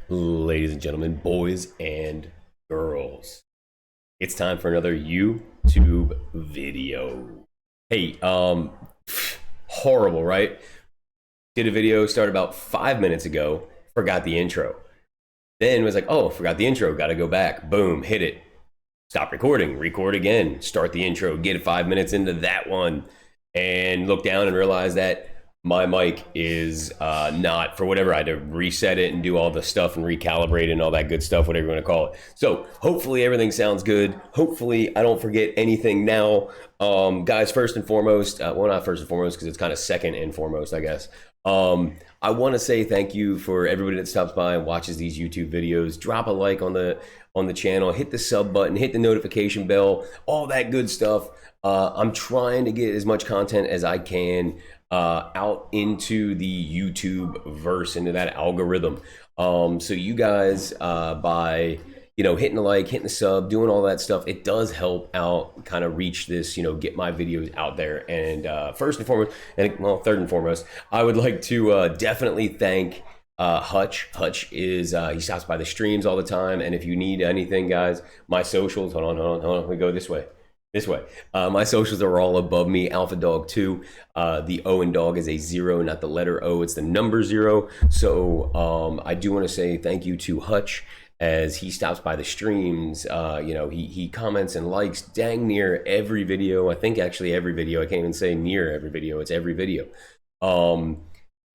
Ladies and gentlemen, boys and girls, it's time for another YouTube video. Hey, horrible, right? Did a video, started about 5 minutes ago, forgot the intro. Then was like, oh, forgot the intro, gotta go back. Boom, hit it. Stop recording, record again, start the intro, get 5 minutes into that one, and look down and realize that my mic is not, for whatever, I had to reset it and do all the stuff and recalibrate it and all that good stuff, whatever you want to call it. So hopefully everything sounds good. Hopefully I don't forget anything now. Guys, first and foremost, well, not first and foremost because it's kind of second and foremost, I guess. I want to say thank you for everybody that stops by and watches these YouTube videos. Drop a like on the channel, hit the sub button, hit the notification bell, all that good stuff. I'm trying to get as much content as I can out into the YouTube verse, into that algorithm. So you guys, by hitting the like, hitting the sub, doing all that stuff, it does help out kind of reach this, get my videos out there. And first and foremost, and well, third and foremost, I would like to definitely thank Hutch. Hutch is he stops by the streams all the time, and if you need anything, guys, my socials, hold on, we go this way. My socials are all above me. Alpha Dog 2. The O in dog is a 0, not the letter O. It's the number 0. So I do want to say thank you to Hutch as he stops by the streams. He comments and likes dang near every video. I think actually every video. I can't even say near every video. It's every video. And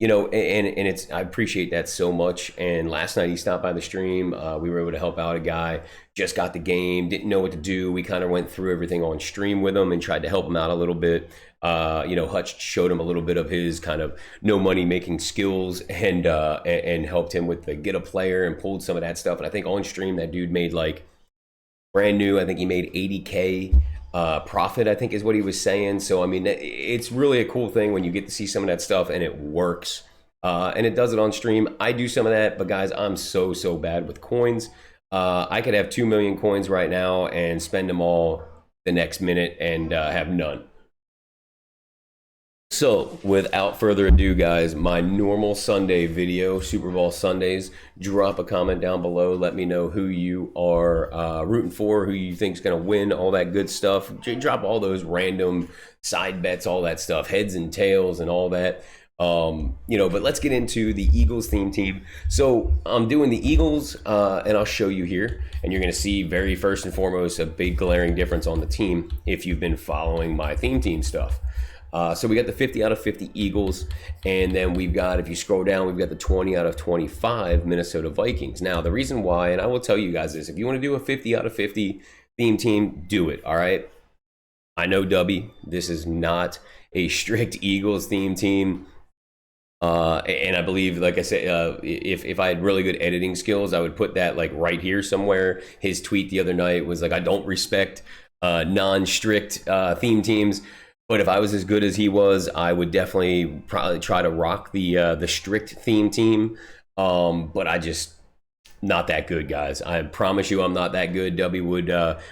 it's, I appreciate that so much. And last night he stopped by the stream. We were able to help out a guy, just got the game, didn't know what to do. We kind of went through everything on stream with him and tried to help him out a little bit. Hutch showed him a little bit of his kind of no money making skills and helped him with the get a player and pulled some of that stuff. And I think on stream that dude made like brand new, I think he made 80K profit, I think is what he was saying. So I mean, it's really a cool thing when you get to see some of that stuff and it works, and it does it on stream. I do some of that, but guys, I'm so bad with coins. I could have 2 million coins right now and spend them all the next minute and have none. So without further ado, guys, my normal Sunday video, Super Bowl Sundays. Drop a comment down below. Let me know who you are rooting for, who you think is going to win, all that good stuff. Drop all those random side bets, all that stuff, heads and tails and all that. But let's get into the Eagles theme team. So I'm doing the Eagles, and I'll show you here. And you're going to see very first and foremost a big glaring difference on the team if you've been following my theme team stuff. So we got the 50 out of 50 Eagles, and then we've got, if you scroll down, we've got the 20 out of 25 Minnesota Vikings. Now, the reason why, and I will tell you guys this, if you want to do a 50 out of 50 theme team, do it, all right? I know, Dubby, this is not a strict Eagles theme team. And I believe, like I said, if I had really good editing skills, I would put that like right here somewhere. His tweet the other night was like, I don't respect non-strict theme teams. But if I was as good as he was, I would definitely probably try to rock the strict theme team. But I just not that good, guys. I promise you, I'm not that good. W would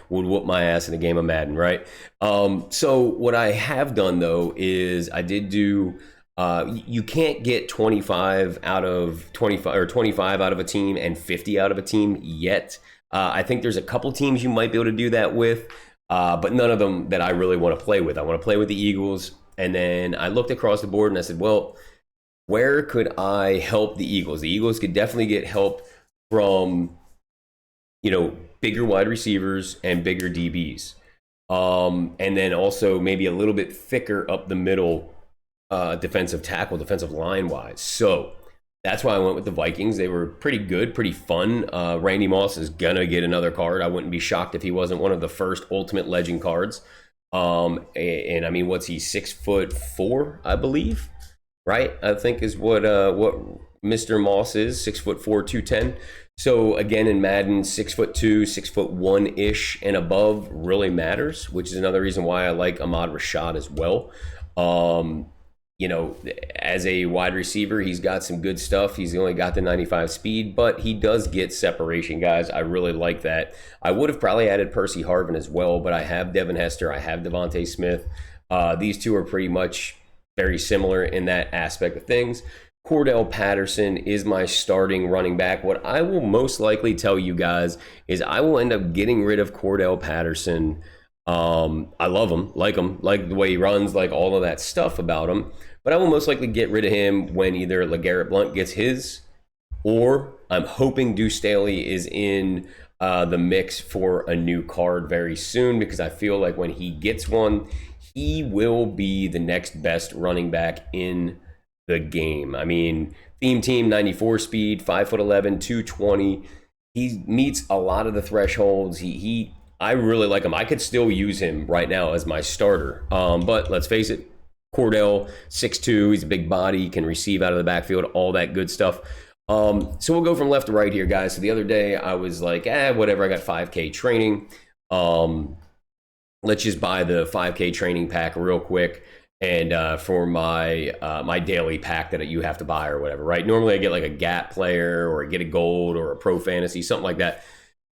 whoop my ass in a game of Madden, right? So what I have done though is I did do. You can't get 25 out of 25 or 25 out of a team and 50 out of a team yet. I think there's a couple teams you might be able to do that with. But none of them that I really want to play with. I want to play with the Eagles. And then I looked across the board and I said, well, where could I help the Eagles? The Eagles could definitely get help from, bigger wide receivers and bigger DBs. And then also maybe a little bit thicker up the middle defensive tackle, defensive line wise. So that's why I went with the Vikings. They were pretty good, pretty fun. Randy Moss is going to get another card. I wouldn't be shocked if he wasn't one of the first Ultimate Legend cards. And I mean, what's he, 6'4", I believe, right? I think is what Mr. Moss is, 6'4", 210. So again, in Madden, 6'2", 6'1" and above really matters, which is another reason why I like Ahmad Rashad as well. As a wide receiver, he's got some good stuff. He's only got the 95 speed, but he does get separation, guys. I really like that. I would have probably added Percy Harvin as well, but I have Devin Hester. I have Devontae Smith. These two are pretty much very similar in that aspect of things. Cordell Patterson is my starting running back. What I will most likely tell you guys is I will end up getting rid of Cordell Patterson. I love him, like the way he runs, like all of that stuff about him. But I will most likely get rid of him when either LeGarrette Blount gets his, or I'm hoping Deuce Staley is in the mix for a new card very soon, because I feel like when he gets one, he will be the next best running back in the game. I mean, theme team, 94 speed, 5'11", 220. He meets a lot of the thresholds. I really like him. I could still use him right now as my starter. But let's face it, Cordell, 6'2", he's a big body, can receive out of the backfield, all that good stuff. So we'll go from left to right here, guys. So the other day I was like, whatever, I got 5K training. Let's just buy the 5K training pack real quick. And for my my daily pack that you have to buy or whatever, right? Normally I get like a Gap player, or I get a gold, or a pro fantasy, something like that.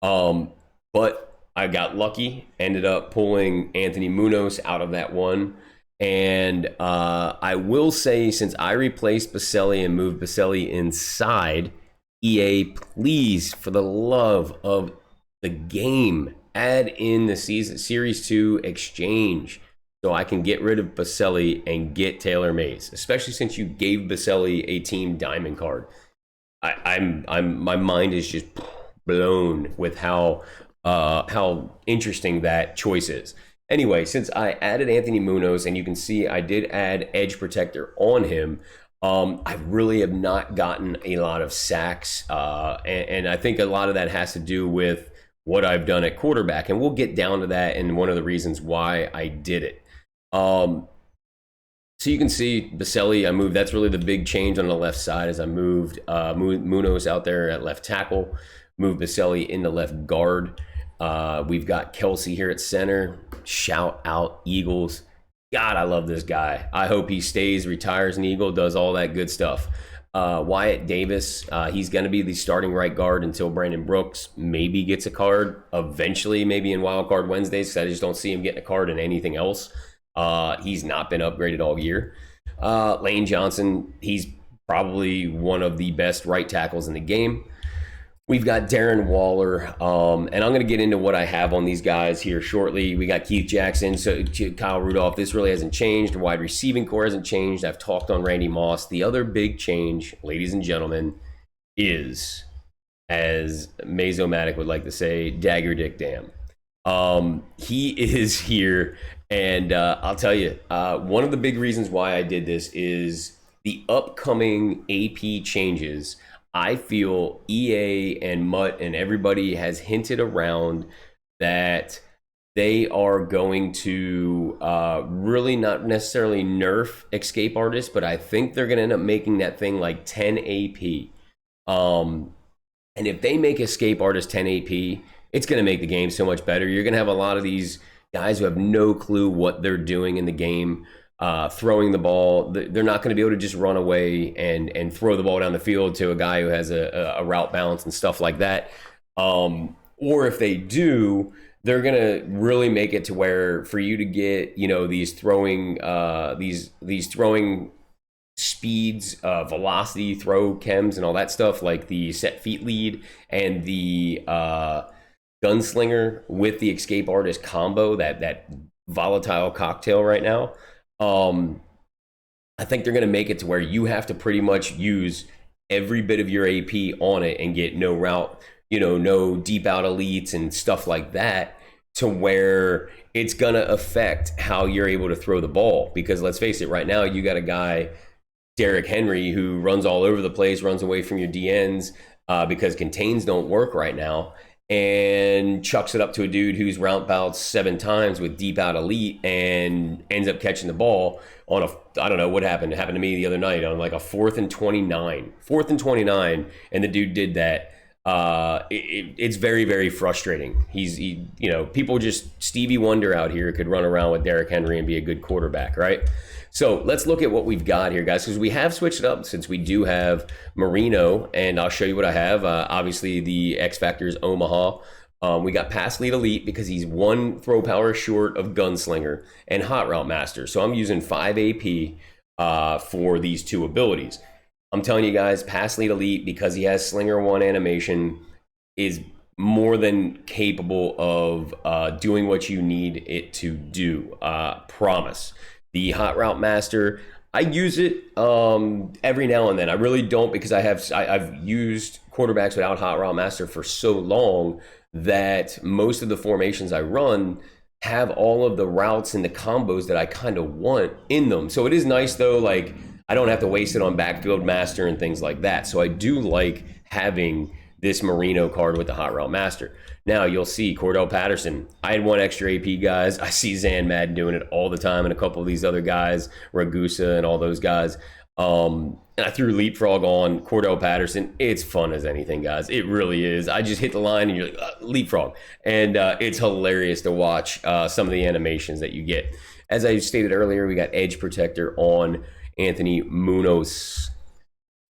But I got lucky, ended up pulling Anthony Munoz out of that one. And I will say, since I replaced Baselli and moved Baselli inside, EA, please, for the love of the game, add in the Series 2 exchange, so I can get rid of Baselli and get Taylor Mays, especially since you gave Baselli a team diamond card. My mind is just blown with how interesting that choice is. Anyway, since I added Anthony Munoz, and you can see I did add edge protector on him, I really have not gotten a lot of sacks, and I think a lot of that has to do with what I've done at quarterback, and we'll get down to that and one of the reasons why I did it. So you can see Baselli, I moved. That's really the big change on the left side, as I moved Munoz out there at left tackle, moved Baselli into left guard. We've got Kelsey here at center. Shout out Eagles. God, I love this guy. I hope he stays, retires an Eagle, does all that good stuff. Wyatt Davis, he's going to be the starting right guard until Brandon Brooks maybe gets a card eventually, maybe in Wild Card Wednesdays, because I just don't see him getting a card in anything else. He's not been upgraded all year. Lane Johnson, he's probably one of the best right tackles in the game. We've got Darren Waller, and I'm going to get into what I have on these guys here shortly. We got Keith Jackson, so Kyle Rudolph. This really hasn't changed. The wide receiving core hasn't changed. I've talked on Randy Moss. The other big change, ladies and gentlemen, is, as Mazomatic would like to say, Dagger Dick Dam. He is here, and I'll tell you, one of the big reasons why I did this is the upcoming AP changes. I feel EA and Mutt and everybody has hinted around that they are going to really not necessarily nerf Escape Artist, but I think they're going to end up making that thing like 10 AP. And if they make Escape Artist 10 AP, it's going to make the game so much better. You're going to have a lot of these guys who have no clue what they're doing in the game. Throwing the ball, they're not going to be able to just run away and throw the ball down the field to a guy who has a route balance and stuff like that. Or if they do, they're going to really make it to where for you to get, these throwing these throwing speeds, velocity, throw chems, and all that stuff, like the set feet lead and the gunslinger with the Escape Artist combo, that volatile cocktail right now. I think they're going to make it to where you have to pretty much use every bit of your AP on it and get no route, no deep out elites and stuff like that, to where it's going to affect how you're able to throw the ball. Because let's face it, right now you got a guy, Derrick Henry, who runs all over the place, runs away from your DNs because contains don't work right now, and chucks it up to a dude who's route bouts 7 times with deep out elite and ends up catching the ball on I don't know what happened. It happened to me the other night on like a 4th and 29, and the dude did that. It's very, very frustrating. People just Stevie Wonder out here could run around with Derrick Henry and be a good quarterback, right? So let's look at what we've got here, guys, because we have switched it up since we do have Marino, and I'll show you what I have. Obviously, the X Factor is Omaha. We got Pass Lead Elite because he's 1 throw power short of Gunslinger and Hot Route Master. So I'm using 5 AP for these 2 abilities. I'm telling you guys, Pass Lead Elite, because he has Slinger 1 animation, is more than capable of doing what you need it to do. Promise. The Hot Route Master, I use it every now and then. I really don't, because I've used quarterbacks without Hot Route Master for so long that most of the formations I run have all of the routes and the combos that I kind of want in them. So it is nice though, like I don't have to waste it on Backfield Master and things like that. So I do like having this Marino card with the Hot Route Master. Now you'll see Cordell Patterson. I had one extra AP, guys. I see Zan Madden doing it all the time, and a couple of these other guys, Ragusa and all those guys. And I threw Leapfrog on Cordell Patterson. It's fun as anything, guys. It really is. I just hit the line and you're like, Leapfrog. And it's hilarious to watch some of the animations that you get. As I stated earlier, we got Edge Protector on Anthony Munoz.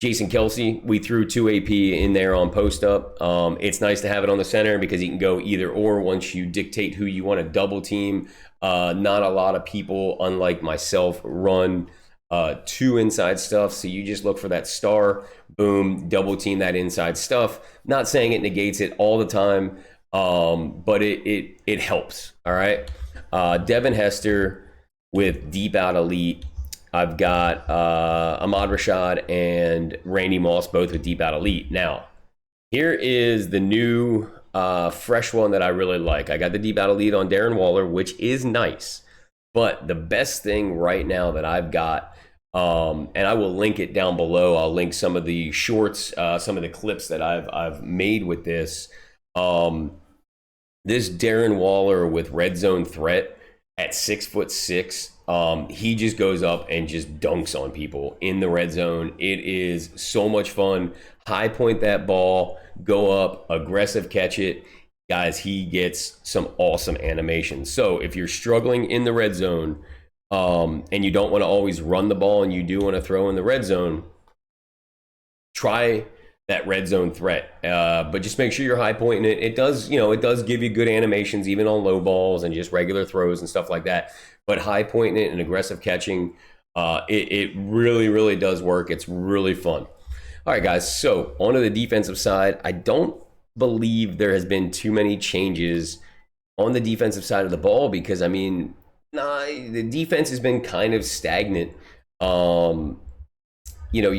Jason Kelsey, we threw 2 AP in there on post up. It's nice to have it on the center because you can go either or once you dictate who you want to double team. Not a lot of people, unlike myself, run 2 inside stuff. So you just look for that star, boom, double team that inside stuff. Not saying it negates it all the time, but it helps. All right. Devin Hester with Deep Out Elite. I've got Ahmad Rashad and Randy Moss, both with Deep Out Elite. Now, here is the new fresh one that I really like. I got the Deep Out Elite on Darren Waller, which is nice. But the best thing right now that I've got, and I will link it down below. I'll link some of the shorts, some of the clips that I've made with this. This Darren Waller with Redzone Threat at 6'6". He just goes up and just dunks on people in the red zone. It is so much fun. High point that ball, go up, aggressive catch it. Guys, he gets some awesome animations. So if you're struggling in the red zone and you don't want to always run the ball and you do want to throw in the red zone, try that red zone threat. But just make sure you're high pointing it. It does give you good animations even on low balls and just regular throws and stuff like that. But high pointing it and aggressive catching, it really, really does work. It's really fun. All right, guys. So onto the defensive side. I don't believe there has been too many changes on the defensive side of the ball because, I mean, the defense has been kind of stagnant. You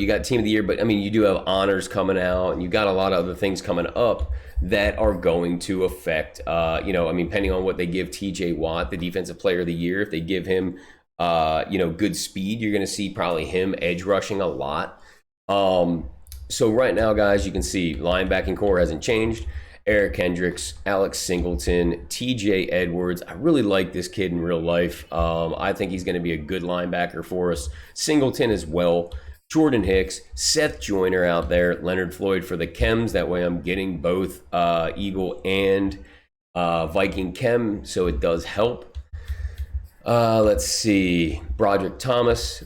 got team of the year, but I mean, you do have honors coming out and you got a lot of other things coming up that are going to affect, depending on what they give TJ Watt, the defensive player of the year, if they give him, good speed, you're going to see probably him edge rushing a lot. So right now, guys, you can see linebacking core hasn't changed. Eric Hendricks, Alex Singleton, TJ Edwards. I really like this kid in real life. I think he's going to be a good linebacker for us. Singleton as well. Jordan Hicks, Seth Joyner out there, Leonard Floyd for the chems. That way I'm getting both Eagle and Viking chem, so it does help. Let's see. Broderick Thomas,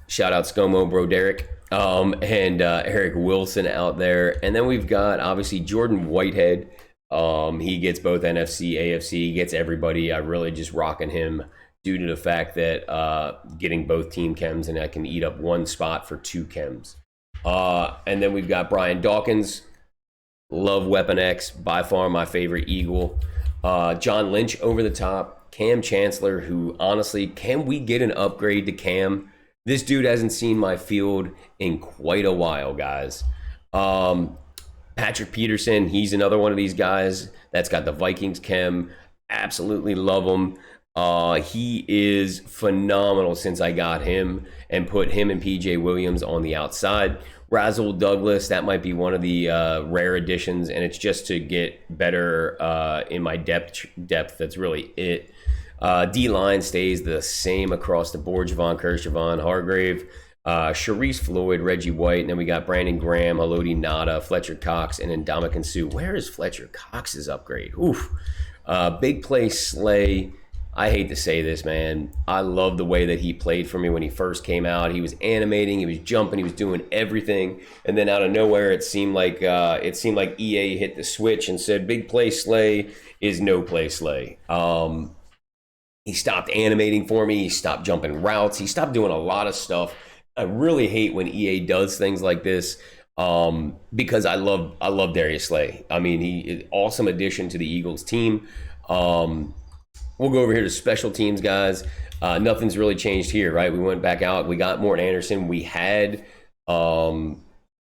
shout out ScoMo, bro Derek, and Eric Wilson out there. And then we've got, obviously, Jordan Whitehead. He gets both NFC, AFC, he gets everybody. I really just rocking him due to the fact that getting both team chems, and I can eat up one spot for 2 chems. And then we've got Brian Dawkins. Love Weapon X, by far my favorite Eagle. John Lynch over the top. Cam Chancellor, who honestly, can we get an upgrade to Cam? This dude hasn't seen my field in quite a while, guys. Patrick Peterson, he's another one of these guys that's got the Vikings chem. Absolutely love him. He is phenomenal since I got him and put him and PJ Williams on the outside. Razzle Douglas, that might be one of the rare additions, and it's just to get better in my depth. That's really it. D-line stays the same across the board. Javon Kirsch, Javon Hargrave, Sharice Floyd, Reggie White, and then we got Brandon Graham, Haloti Nada, Fletcher Cox, and then Ndamukong Suh. Where is Fletcher Cox's upgrade? Oof. Big play Slay. I hate to say this, man. I love the way that he played for me when he first came out. He was animating, he was jumping, he was doing everything. And then out of nowhere, it seemed like EA hit the switch and said, "Big play Slay is no play Slay." He stopped animating for me. He stopped jumping routes. He stopped doing a lot of stuff I really hate when EA does things like this, because I love Darius Slay. I mean, he is awesome addition to the Eagles team. Um, we'll go over here to special teams, guys. Nothing's really changed here, right? We went back out. We got Morton Anderson. We had,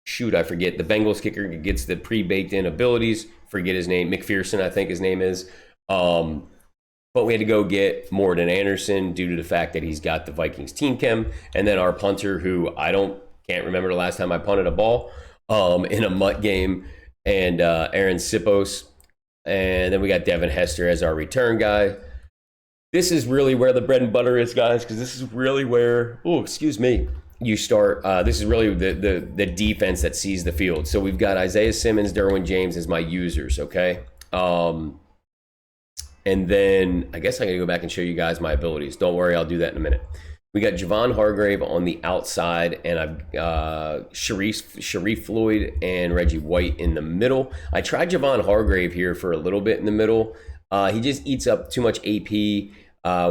shoot, I forget. The Bengals kicker gets the pre-baked in abilities. Forget his name. McPherson, I think his name is. Um, but we had to go get Morton Anderson due to the fact that he's got the Vikings team chem. And then our punter, who can't remember the last time I punted a ball in a mutt game, and Aaron Sipos. And then we got Devin Hester as our return guy. This is really where the bread and butter is, guys, because this is really where, you start. This is really the defense that sees the field. So we've got Isaiah Simmons, Derwin James as my users, okay? And then I guess I got to go back and show you guys my abilities. Don't worry, I'll do that in a minute. We got Javon Hargrave on the outside, and I've Sharif Floyd and Reggie White in the middle. I tried Javon Hargrave here for a little bit in the middle. He just eats up too much AP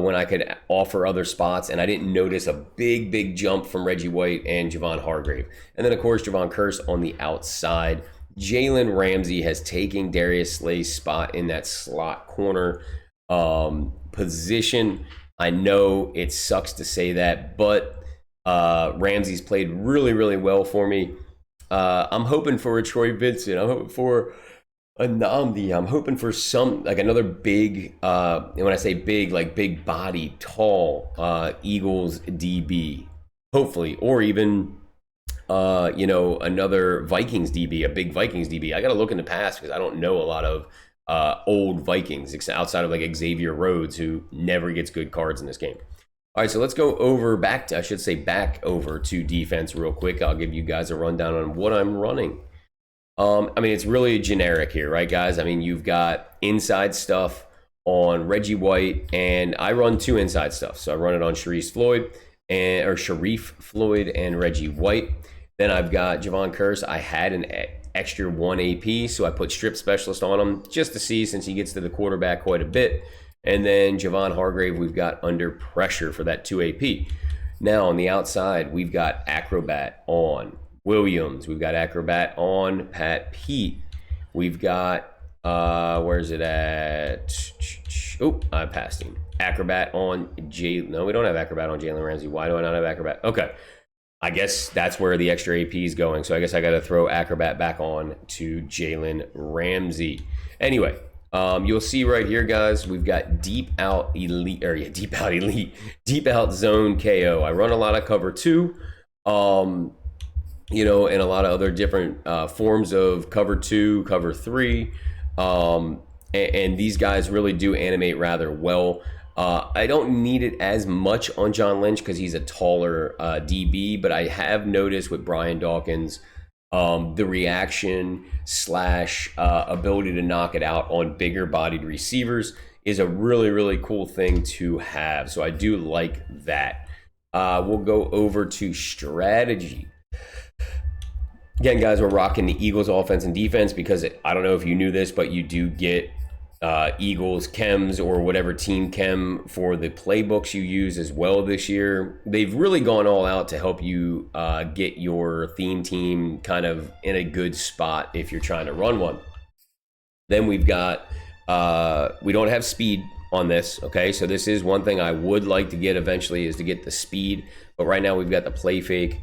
when I could offer other spots, and I didn't notice a big jump from Reggie White and Javon Hargrave. And then, of course, Javon Curse on the outside. Jalen Ramsey has taken Darius Slay's spot in that slot corner position. I know it sucks to say that, but Ramsey's played really well for me. I'm hoping for a Troy Vincent. I'm hoping for a Namdi. I'm hoping for another big, and when I say big, like big body, tall Eagles DB, hopefully, or even another Vikings DB, a big Vikings DB. I got to look in the past because I don't know a lot of old Vikings outside of like Xavier Rhodes, who never gets good cards in this game. All right, so let's go back over to defense real quick. I'll give you guys a rundown on what I'm running. It's really generic here, right, guys? I mean, you've got inside stuff on Reggie White, and I run 2 inside stuff. So I run it on Sharif Floyd and Reggie White. Then I've got Javon Curse. I had an extra 1 AP, so I put strip specialist on him just to see, since he gets to the quarterback quite a bit. And then Javon Hargrave, we've got under pressure for that 2 AP. Now on the outside, we've got acrobat on Williams. We've got acrobat on Pat Pete. We've got, where's it at? Oh, I passed him. Acrobat on No, we don't have acrobat on Jalen Ramsey. Why do I not have acrobat? Okay. I guess that's where the extra AP is going. So I guess I got to throw acrobat back on to Jalen Ramsey. Anyway, you'll see right here, guys, we've got deep out zone KO. I run a lot of cover 2, and a lot of other different forms of cover 2, cover 3. And these guys really do animate rather well. I don't need it as much on John Lynch because he's a taller DB, but I have noticed with Brian Dawkins, the reaction / ability to knock it out on bigger bodied receivers is a really cool thing to have. So I do like that. We'll go over to strategy. Again, guys, we're rocking the Eagles offense and defense because I don't know if you knew this, but you do get Eagles chems or whatever team chem for the playbooks you use as well this year. They've really gone all out to help you get your theme team kind of in a good spot if you're trying to run one. Then we've got, we don't have speed on this, okay? So this is one thing I would like to get eventually, is to get the speed. But right now we've got the play fake.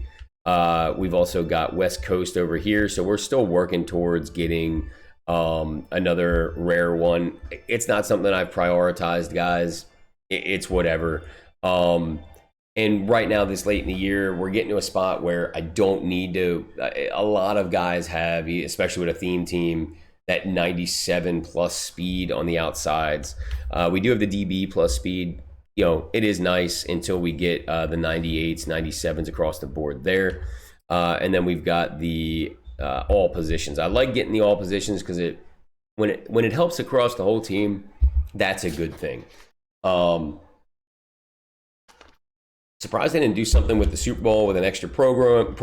We've also got West Coast over here. So we're still working towards getting another rare one. It's not something I've prioritized, guys. It's whatever. And right now, this late in the year, we're getting to a spot where I don't need to. A lot of guys have, especially with a theme team, that 97 plus speed on the outsides. We do have the DB plus speed. It is nice until we get the 98s, 97s across the board there. And then we've got the all positions. I like getting the all positions because when it helps across the whole team, that's a good thing. Surprised they didn't do something with the Super Bowl with an extra program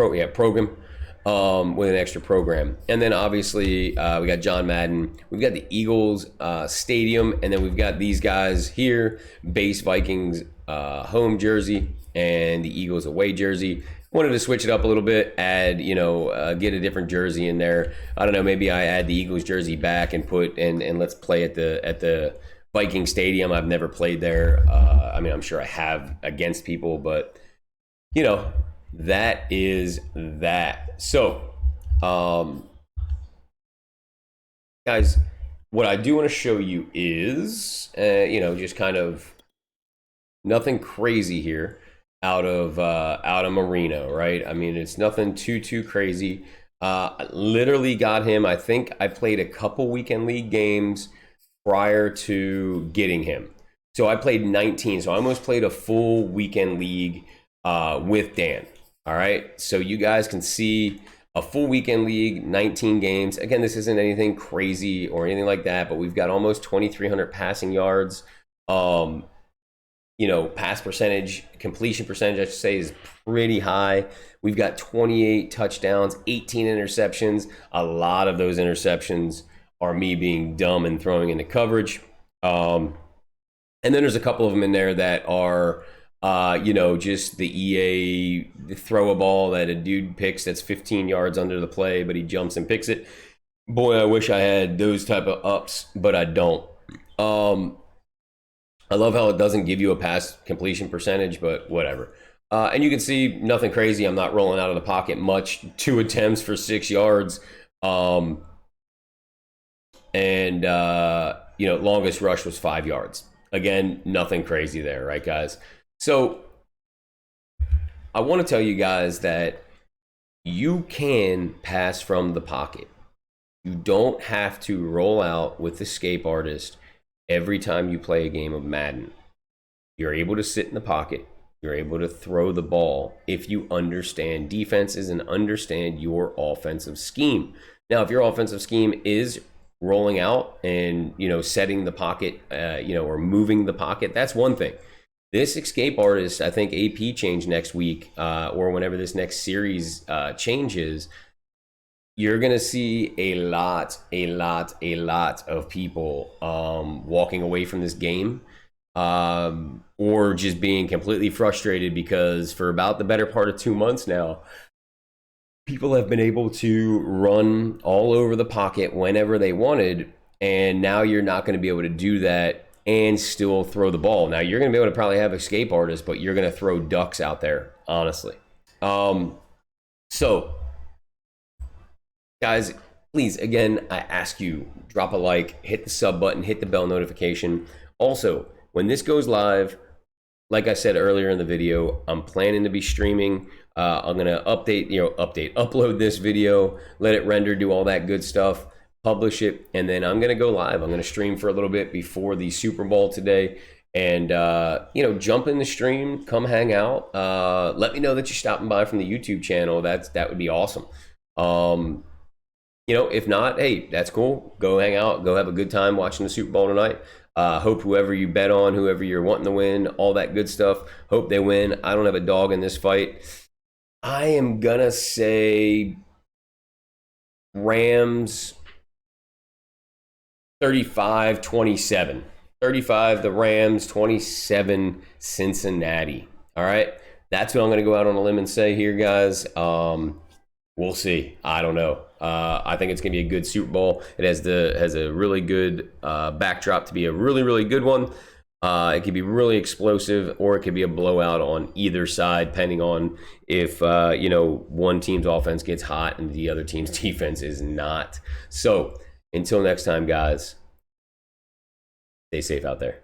with an extra program. And then obviously we got John Madden. We've got the Eagles stadium, and then we've got these guys here, base Vikings home jersey. and the Eagles away jersey. Wanted to switch it up a little bit, add, get a different jersey in there. I don't know, maybe I add the Eagles jersey back and put and let's play at the Viking Stadium. I've never played there. I mean, I'm sure I have against people, but that is that. So, guys, what I do want to show you is, just kind of nothing crazy here out of Marino, right? I mean, it's nothing too crazy. I literally got him. I think I played a couple weekend league games prior to getting him. So I played 19. So I almost played a full weekend league with Dan. All right. So you guys can see a full weekend league, 19 games. Again, this isn't anything crazy or anything like that, but we've got almost 2,300 passing yards. Pass percentage, completion percentage, I should say, is pretty high. We've got 28 touchdowns, 18 interceptions. A lot of those interceptions are me being dumb and throwing into coverage. And then there's a couple of them in there that are, just the EA throw a ball that a dude picks that's 15 yards under the play, but he jumps and picks it. Boy, I wish I had those type of ups, but I don't. I love how it doesn't give you a pass completion percentage, but whatever. And you can see nothing crazy. I'm not rolling out of the pocket much. 2 attempts for 6 yards. Longest rush was 5 yards. Again, nothing crazy there, right, guys? So I want to tell you guys that you can pass from the pocket. You don't have to roll out with Escape Artist every time you play a game of Madden. You're able to sit in the pocket. You're able to throw the ball if you understand defenses and understand your offensive scheme. Now, if your offensive scheme is rolling out and, setting the pocket, or moving the pocket, that's one thing. This Escape Artist, I think AP change next week, or whenever this next series changes, you're going to see a lot of people walking away from this game, or just being completely frustrated because for about the better part of 2 months now, people have been able to run all over the pocket whenever they wanted, and now you're not going to be able to do that and still throw the ball. Now, you're going to be able to probably have Escape Artists, but you're going to throw ducks out there, honestly. So, guys, please, again, I ask you, drop a like, hit the sub button, hit the bell notification. Also, when this goes live, like I said earlier in the video, I'm planning to be streaming. I'm going to upload this video, let it render, do all that good stuff, publish it, and then I'm going to go live. I'm going to stream for a little bit before the Super Bowl today. And, jump in the stream, come hang out. Let me know that you're stopping by from the YouTube channel. That would be awesome. If not, hey, that's cool. Go hang out. Go have a good time watching the Super Bowl tonight. Hope whoever you bet on, whoever you're wanting to win, all that good stuff, hope they win. I don't have a dog in this fight. I am going to say Rams 35-27. 35 the Rams, 27 Cincinnati. All right? That's what I'm going to go out on a limb and say here, guys. We'll see. I don't know. I think it's going to be a good Super Bowl. It has a really good backdrop to be a really, really good one. It could be really explosive, or it could be a blowout on either side, depending on if one team's offense gets hot and the other team's defense is not. So until next time, guys, stay safe out there.